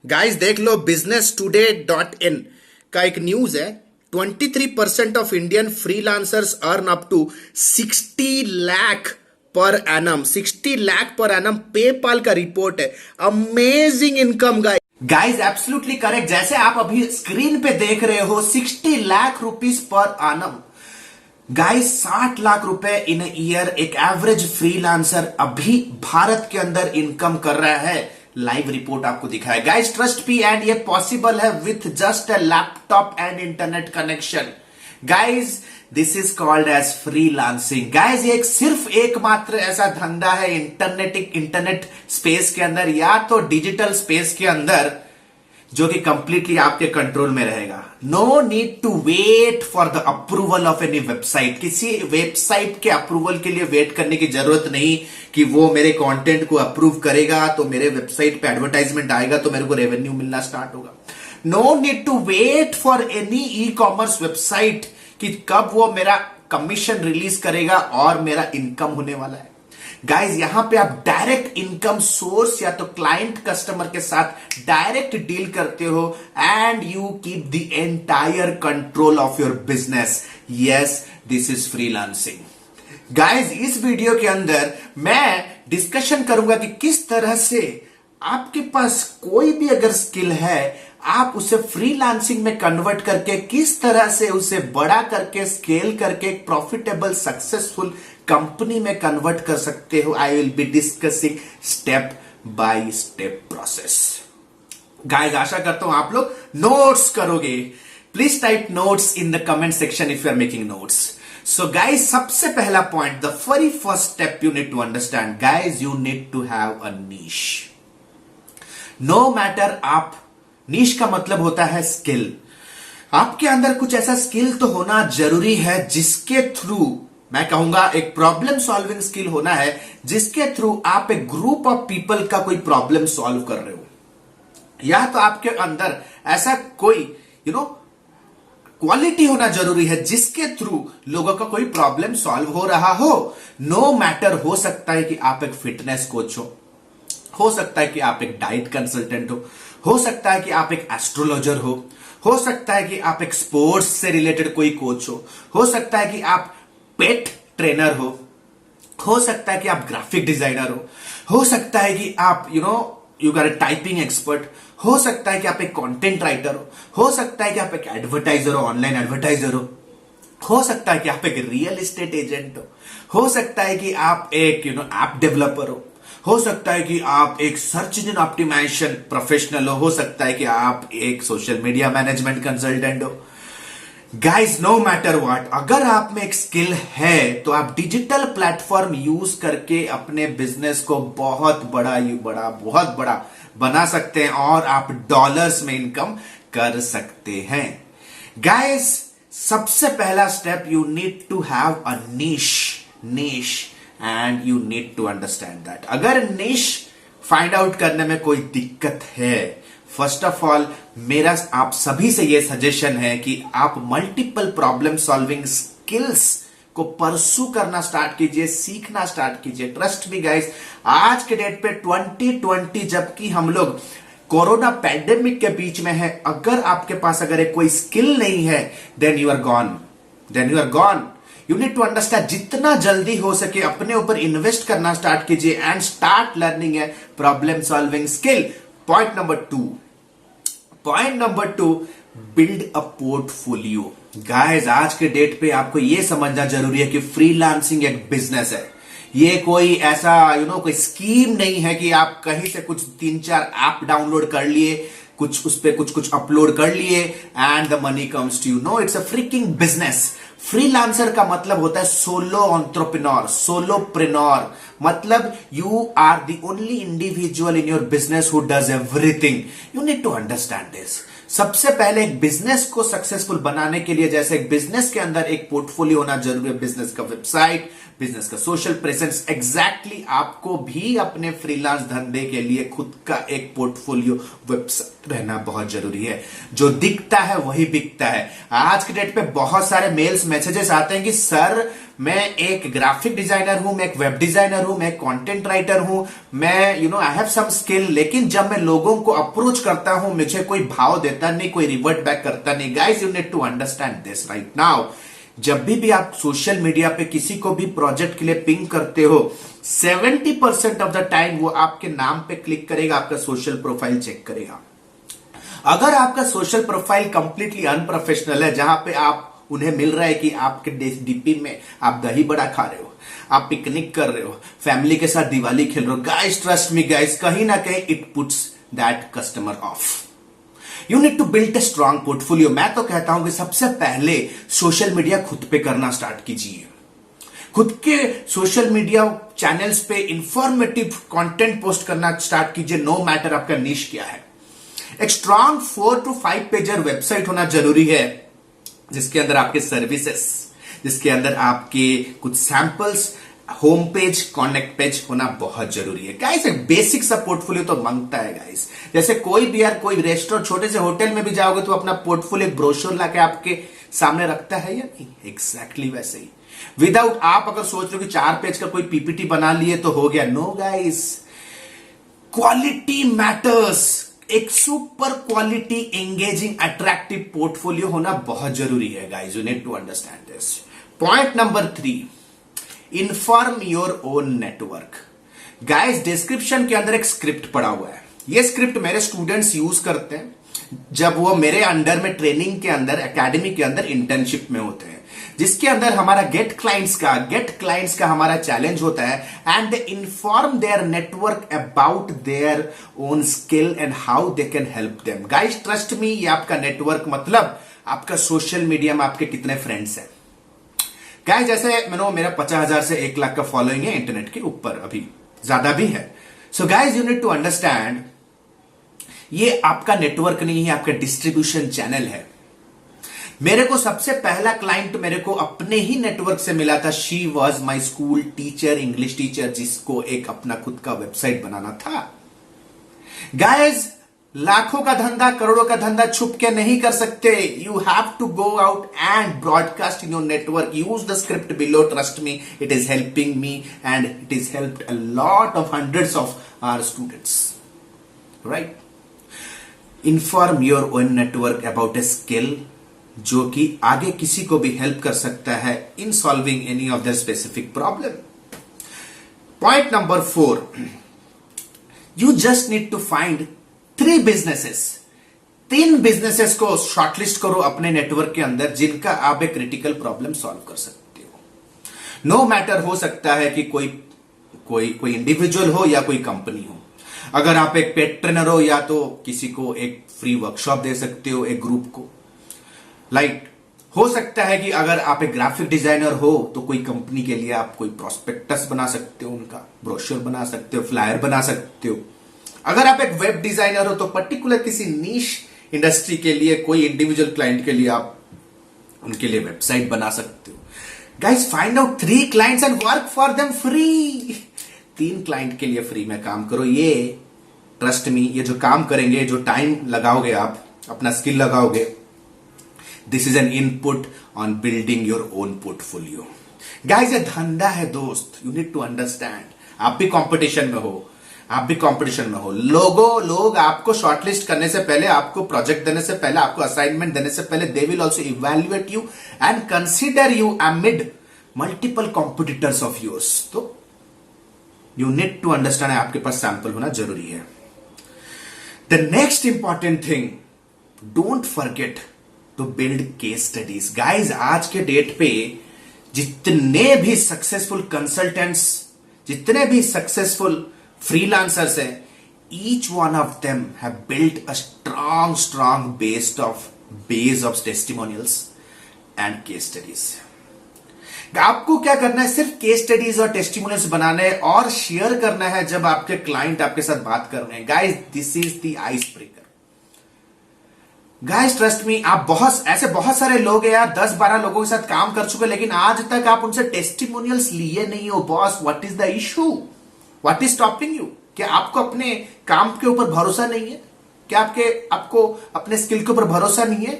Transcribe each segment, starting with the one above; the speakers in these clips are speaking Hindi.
गाइस देख लो businesstoday.in का एक न्यूज है। 23% of Indian freelancers earn up to 60 lakh per annum. 60 lakh per annum PayPal का रिपोर्ट है। Amazing income guys absolutely correct. जैसे आप अभी स्क्रीन पे देख रहे हो 60 lakh rupees per annum. Guys 60 lakh रुपए इन ईयर एक एवरेज फ्रीलांसर अभी भारत के अंदर इनकम कर रहा है। लाइव रिपोर्ट आपको दिखाया। गाइस ट्रस्ट मी, एंड ये पॉसिबल है with just a laptop and internet connection. Guys this is called as freelancing. Guys ये सिर्फ एकमात्र ऐसा धंधा है इंटरनेट स्पेस के अंदर या तो डिजिटल स्पेस के अंदर जो कि कंप्लीटली आपके कंट्रोल में रहेगा। No need to wait for the approval of any website. किसी वेबसाइट के अप्रूवल के लिए वेट करने की जरूरत नहीं कि वो मेरे कंटेंट को अप्रूव करेगा तो मेरे वेबसाइट पे एडवर्टाइजमेंट आएगा तो मेरे को रेवेन्यू मिलना स्टार्ट होगा। No need to wait for any e commerce website कि कब वो मेरा कमीशन रिलीज करेगा और मेरा इनकम होने वाला है। गाइज यहां पे आप डायरेक्ट इनकम सोर्स या तो क्लाइंट कस्टमर के साथ डायरेक्ट डील करते हो and you keep the entire control of your business. Yes, this is freelancing. Guys इस वीडियो के अंदर मैं डिस्कशन करूंगा कि किस तरह से आपके पास कोई भी अगर स्किल है आप उसे फ्रीलांसिंग में कन्वर्ट करके किस तरह से उसे बड़ा करके स्केल करके एक प्रॉफिटेबल सक्सेसफुल कंपनी में कन्वर्ट कर सकते हो। I will be discussing step by step process. Guys आशा करता हूं आप लोग नोट्स करोगे। Please type notes in the comment section if you are making notes. So guys सबसे पहला point, the very first step you need to understand. Guys you need to have a niche. No matter आप, नीश का मतलब होता है स्किल। आपके अंदर कुछ ऐसा स्किल तो होना जरूरी है जिसके थ्रू, मैं कहूंगा एक प्रॉब्लम सॉल्विंग स्किल होना है जिसके थ्रू आप एक ग्रुप ऑफ पीपल का कोई प्रॉब्लम सॉल्व कर रहे हो। या तो आपके अंदर ऐसा कोई क्वालिटी होना जरूरी है जिसके थ्रू लोगों का कोई प्रॉब्लम सॉल्व हो रहा हो। नो मैटर, हो सकता है कि आप एक फिटनेस कोच हो सकता है कि आप एक डाइट कंसल्टेंट हो सकता है कि आप एक एस्ट्रोलॉजर हो सकता है कि आप एक स्पोर्ट्स से रिलेटेड कोई कोच हो सकता है कि आप पेट ट्रेनर हो सकता है कि आप ग्राफिक डिजाइनर हो सकता है कि आप you are a typing expert, हो सकता है कि आप एक कंटेंट राइटर हो सकता है कि आप एक एडवर्टाइजर ऑनलाइन एडवर्टाइजर हो सकता है कि आप एक रियल एस्टेट एजेंट हो सकता है कि आप एक ऐप डेवलपर हो सकता है कि आप एक सर्च इंजन ऑप्टिमाइजेशन प्रोफेशनल हो सकता है कि आप एक सोशल मीडिया मैनेजमेंट कंसल्टेंट हो। गाइस नो मैटर व्हाट, अगर आप में एक स्किल है तो आप डिजिटल प्लेटफॉर्म यूज करके अपने बिजनेस को बहुत बड़ा बना सकते हैं और आप डॉलर्स में इनकम कर सकते हैं। गाइस सबसे पहला step, you need to have a niche and you need to understand that. अगर निश फाइंड आउट करने में कोई दिक्कत है, फर्स्ट ऑफ ऑल मेरा आप सभी से यह सजेशन है कि आप मल्टीपल प्रॉब्लम सॉल्विंग स्किल्स को परसू करना स्टार्ट कीजिए, सीखना स्टार्ट कीजिए। ट्रस्ट मी गाइस, आज के डेट पे 2020 जबकि हम लोग कोरोना पैंडेमिक के बीच में है, अगर आपके पास अगर एक कोई स्किल नहीं है then you are gone. You need to understand, जितना जल्दी हो सके अपने ऊपर इन्वेस्ट करना स्टार्ट कीजिए and start learning a problem solving skill. Point number two, build a portfolio. Guys आज के डेट पे आपको यह समझना जरूरी है कि फ्रीलांसिंग एक बिजनेस है। ये कोई ऐसा कोई स्कीम नहीं है कि आप कहीं से कुछ 3-4 ऐप डाउनलोड कर लिए, कुछ उस पे कुछ अपलोड कर लिए and the money comes to you. No, it's a freaking business. Freelancer का मतलब होता है सोलो एंटरप्रेन्योर, सोलोप्रेन्योर, मतलब you are the only individual in your business who does everything. You need to understand this. सबसे पहले एक बिजनेस को सक्सेसफुल बनाने के लिए, जैसे एक बिजनेस के अंदर एक पोर्टफोलियो होना जरूरी है, बिजनेस का वेबसाइट, बिजनेस का सोशल प्रेजेंस, एग्जैक्टली आपको भी अपने फ्रीलांस धंधे के लिए खुद का एक पोर्टफोलियो वेबसाइट रहना बहुत जरूरी है। जो दिखता है वही बिकता है। आज के डेट पे बहुत सारे मेल्स मैसेजेस आते हैं कि सर मैं एक ग्राफिक डिजाइनर हूं, मैं एक वेब डिजाइनर हूं, मैं एक कंटेंट राइटर हूं, मैं आई हैव सम स्किल, लेकिन जब मैं लोगों को अप्रोच करता हूं मुझे कोई भाव देता नहीं, कोई रिवर्ट बैक करता नहीं। Guys you need to understand this right now. जब भी आप सोशल मीडिया पे किसी को भी प्रोजेक्ट के लिए पिंग करते हो, 70% ऑफ द टाइम वो आपके नाम पे क्लिक करेगा, आपका सोशल प्रोफाइल चेक करेगा। अगर आपका सोशल प्रोफाइल कंप्लीटली अनप्रोफेशनल है, जहां पे आप उन्हें मिल रहा है कि आपके डीपी में आप दही बड़ा खा रहे हो, आप पिकनिक कर रहे हो, फैमिली के साथ दिवाली खेल रहे हो, गाइस ट्रस्ट मी गाइस, कहीं ना कहीं it puts that customer off. You need to build a strong portfolio. मैं तो कहता हूं कि सबसे पहले सोशल मीडिया खुद पे करना स्टार्ट कीजिए। खुद के सोशल मीडिया चैनल्स पे इंफॉर्मेटिव कंटेंट पोस्ट करना स्टार्ट कीजिए, नो मैटर आपका निश क्या है। एक स्ट्रांग 4 to 5 पेजर वेबसाइट होना जरूरी है, जिसके अंदर आपके सर्विसेज, जिसके अंदर आपके कुछ samples, home page, contact page होना बहुत जरूरी है। गाइस एक बेसिक सा पोर्टफोलियो तो मांगता है गाइस। जैसे कोई भी यार कोई रेस्टोरेंट, छोटे से होटल में भी जाओगे तो अपना पोर्टफोलियो ब्रोशर लाके आपके सामने रखता है या नहीं? एग्जैक्टली वैसे ही। विदाउट आप अगर सोच रहे हो कि 4 पेज का कोई पीपीटी बना लिए तो हो गया, नो गाइस, क्वालिटी मैटर्स। एक super quality engaging attractive portfolio होना बहुत जरूरी है guys, you need to understand this. Point number 3, inform your own network. Guys description के अंदर एक स्क्रिप्ट पड़ा हुआ है, ये स्क्रिप्ट मेरे स्टूडेंट्स यूज करते हैं जब वो मेरे अंडर में ट्रेनिंग के अंदर, एकेडमी के अंदर इंटर्नशिप में होते हैं, जिसके अंदर हमारा गेट क्लाइंट्स का हमारा चैलेंज होता है, and they inform there network about their own skill and how they can help them. Guys trust मी, ये आपका नेटवर्क मतलब आपका सोशल मीडिया में आपके कितने फ्रेंड्स हैं। गाइस जैसे मेरा 50,000 से 1 लाख का फॉलोइंग है इंटरनेट के ऊपर, अभी ज्यादा भी है। So guys you need to understand, ये आपका नेटवर्क नहीं है, आपका डिस्ट्रीब्यूशन चैनल है। मेरे को सबसे पहला क्लाइंट मेरे को अपने ही नेटवर्क से मिला था। She was my school teacher, English teacher, जिसको एक अपना खुद का वेबसाइट बनाना था। गाइस लाखों का धंधा, करोड़ों का धंधा छुप के नहीं कर सकते। You have to go out and broadcast in your network. Use the script below, trust me, it is helping me and it is helped a lot of hundreds of our students, right. Inform your own network about a skill जो कि आगे किसी को भी हेल्प कर सकता है in solving any of the specific problem. Point number 4, you just need to find 3 businesses. 3 businesses को शॉर्टलिस्ट करो अपने नेटवर्क के अंदर, जिनका आप एक क्रिटिकल प्रॉब्लम सॉल्व कर सकते हो। नो मैटर, हो सकता है कि कोई इंडिविजुअल हो या कोई कंपनी हो। अगर आप एक पेट ट्रेनर हो, या तो किसी को एक फ्री वर्कशॉप दे सकते हो, एक ग्रुप को। हो सकता है कि अगर आप एक ग्राफिक डिजाइनर हो तो कोई कंपनी के लिए आप कोई प्रोस्पेक्टस बना सकते हो, उनका ब्रोशर बना सकते हो, फ्लायर बना सकते हो। अगर आप एक वेब डिजाइनर हो तो पर्टिकुलर किसी नीश इंडस्ट्री के लिए, कोई इंडिविजुअल क्लाइंट के लिए आप उनके लिए वेबसाइट बना सकते हो। Guys find out 3 clients and work for them free. 3 client के लिए फ्री में काम करो। ये ट्रस्ट मी, ये जो काम करेंगे, जो टाइम लगाओगे आप, अपना स्किल लगाओगे, this is an input on building your own portfolio. Guys ये धंधा है दोस्त, यू नीड टू अंडरस्टैंड। आप भी कंपटीशन में हो, लोग आपको शॉर्टलिस्ट करने से पहले, आपको प्रोजेक्ट देने से पहले, आपको असाइनमेंट देने से पहले, they will also evaluate you and consider you amid multiple competitors of yours. तो यू नीड टू अंडरस्टैंड, आपके पास सैंपल होना जरूरी है। The next important thing, don't forget to build case studies. Guys आज के डेट पे जितने भी सक्सेसफुल कंसल्टेंट्स, जितने भी सक्सेसफुल फ्रीलांसर्स हैं, each one of them have built a strong base of testimonials and case studies. आपको क्या करना है, सिर्फ केस स्टडीज और टेस्टिमोनियल्स बनाने और शेयर करना है जब आपके क्लाइंट आपके साथ बात कर रहे हैं। Guys this is the ice breaker. Guys trust मी, आप बहुत सारे लोग हैं यार, 10-12 लोगों के साथ काम कर चुके, लेकिन आज तक आप उनसे टेस्टिमोनियल्स लिए नहीं हो। Boss, what is the issue? What is stopping you? क्या आपको अपने काम के ऊपर भरोसा नहीं है? क्या आपको अपने स्किल के ऊपर भरोसा नहीं है?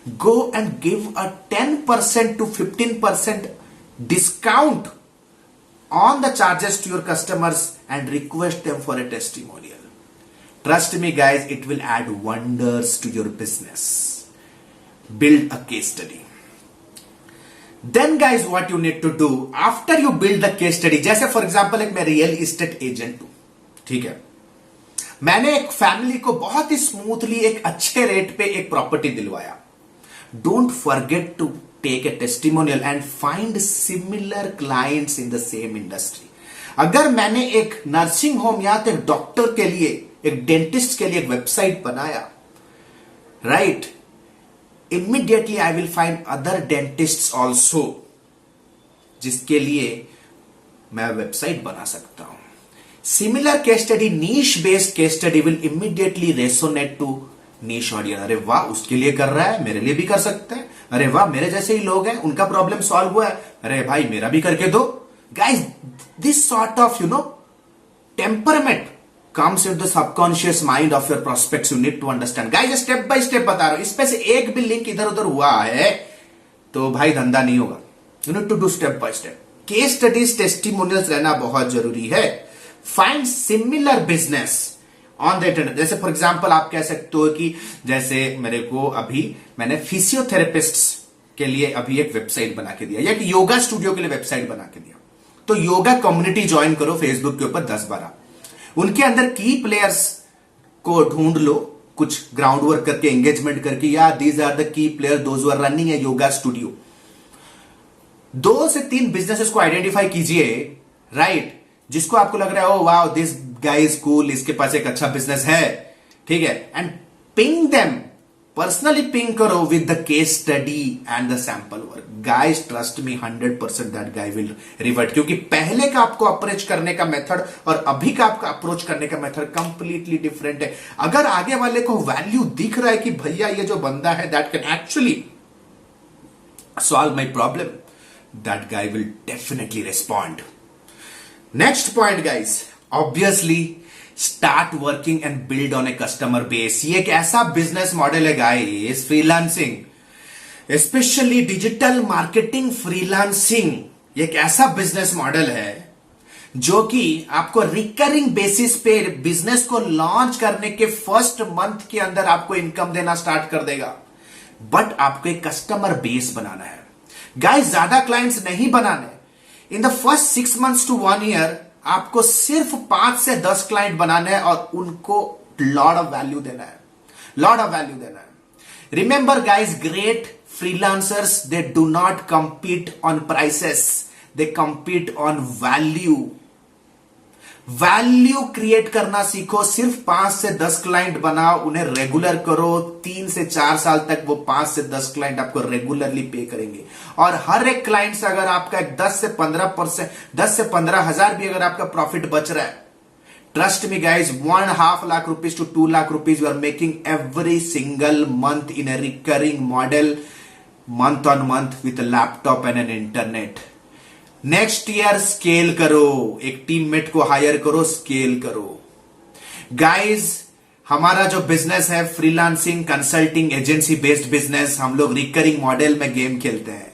Go and give a 10% to 15% discount on the charges to your customers and request them for a testimonial. Trust me guys, it will add wonders to your business. Build a case study. Then guys, what you need to do after you build the case study, जैसे फॉर एग्जाम्पल एक मैं रियल इस्टेट एजेंट हूं, ठीक है, मैंने एक फैमिली को बहुत ही स्मूथली एक अच्छे रेट पे एक प्रॉपर्टी दिलवाया. Don't forget to take a testimonial and find similar clients in the same industry. अगर मैंने एक नर्सिंग होम या तो एक डॉक्टर के लिए, एक डेंटिस्ट के लिए एक वेबसाइट बनाया, right, immediately I will find other dentists also जिसके लिए मैं वेबसाइट बना सकता हूं. Similar case study, niche based case study will immediately resonate to niche audience. अरे वाह, उसके लिए कर रहा है, मेरे लिए भी कर सकते हैं. अरे वाह, मेरे जैसे ही लोग हैं, उनका प्रॉब्लम सॉल्व हुआ है, अरे भाई मेरा भी करके दो. Guys, this sort of temperament comes into the subconscious mind of your prospects. You need to understand. Guys, step by step बता रहा हूं. इसमें से एक भी लिंक इधर उधर हुआ है तो भाई धंधा नहीं होगा. You need to do step by step. Case studies, testimonials रहना बहुत जरूरी है. Find similar business on the internet. जैसे फॉर एग्जाम्पल आप कह सकते हो कि जैसे मेरे को अभी मैंने फिजियोथेरेपिस्ट्स के लिए अभी एक वेबसाइट बना के दिया, या कि योगा स्टूडियो के लिए वेबसाइट बना के दिया. तो योगा कम्युनिटी ज्वाइन करो फेसबुक के ऊपर 10-12, उनके अंदर की प्लेयर्स को ढूंढ लो, कुछ ग्राउंड वर्क करके, एंगेजमेंट करके, या these are the key player those who are running a yoga studio. 2 से 3 बिजनेसेस को आइडेंटिफाई कीजिए, राइट, जिसको आपको लग रहा है oh wow this guy is cool, इसके पास एक अच्छा बिजनेस है, ठीक है, and ping them, personally ping करो with the case study and the sample work. Guys trust me, 100% that guy will revert. क्योंकि पहले का आपको अप्रोच करने का मेथड और अभी का आपका अप्रोच करने का मेथड कंप्लीटली डिफरेंट है. अगर आगे वाले को वैल्यू दिख रहा है कि भैया ये जो बंदा है that can actually solve my problem, that guy will definitely respond. Next point guys, obviously start working and build on a customer base. ये एक ऐसा बिजनेस मॉडल है guys, freelancing, specially digital marketing freelancing, एक ऐसा बिजनेस मॉडल है जो कि आपको रिकरिंग बेसिस पे बिजनेस को लॉन्च करने के फर्स्ट मंथ के अंदर आपको इनकम देना स्टार्ट कर देगा. बट आपको एक कस्टमर बेस बनाना है गाइस, ज्यादा क्लाइंट्स नहीं बनाने. In the first 6 months to 1 year आपको सिर्फ 5 से 10 क्लाइंट बनाने हैं और उनको लॉट ऑफ वैल्यू देना है, लॉट ऑफ वैल्यू देना है. Remember guys, great freelancers, they do not compete on prices, they compete on value. Value create करना सीखो. सिर्फ 5 से 10 क्लाइंट बनाओ, उन्हें रेगुलर करो. 3 से 4 साल तक वो 5 से 10 क्लाइंट आपको रेगुलरली पे करेंगे. और हर एक क्लाइंट से अगर आपका 10 से 15 हजार भी अगर आपका प्रॉफिट बच रहा है, trust me guys, 1.5 lakh rupees to 2 lakh rupees you are making every single month in a recurring model, month on month with a laptop and an internet. Next year scale करो, एक टीममेट को हायर करो, स्केल करो. गाइज, हमारा जो बिजनेस है freelancing consulting agency based business, हम लोग रिकरिंग मॉडल में गेम खेलते हैं.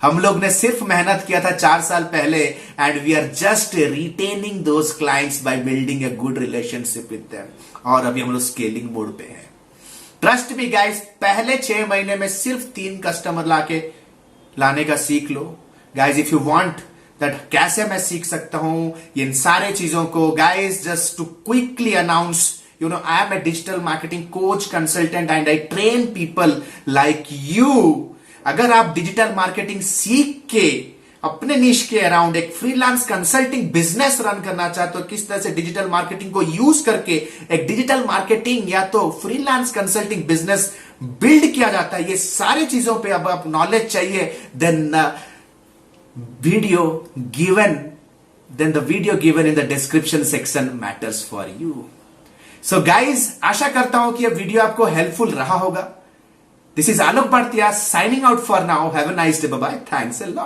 हम लोग ने सिर्फ मेहनत किया था 4 साल पहले and we are just retaining those clients by building a good relationship with them. और अभी हम लोग स्केलिंग मोड पे हैं. ट्रस्ट मी गाइज, पहले 6 महीने में सिर्फ 3 कस्टमर लाने का सीख लो. Guys, if you want that कैसे मैं सीख सकता हूं इन सारे चीजों को, guys just to quickly announce, I am a digital marketing coach, consultant and I train people like you. अगर आप डिजिटल मार्केटिंग सीख के अपने निश के अराउंड एक फ्रीलांस कंसल्टिंग बिजनेस रन करना चाहते हो, किस तरह से डिजिटल मार्केटिंग को यूज करके एक डिजिटल मार्केटिंग या तो फ्रीलांस कंसल्टिंग बिजनेस बिल्ड किया जाता है, ये सारी चीजों पे अब आप नॉलेज चाहिए, then the video given in the description section matters for you. So guys, आशा करता हूं कि यह वीडियो आपको हेल्पफुल रहा होगा. This is Alok Bhartiya signing out for now. Have a nice day. Bye bye. Thanks a lot.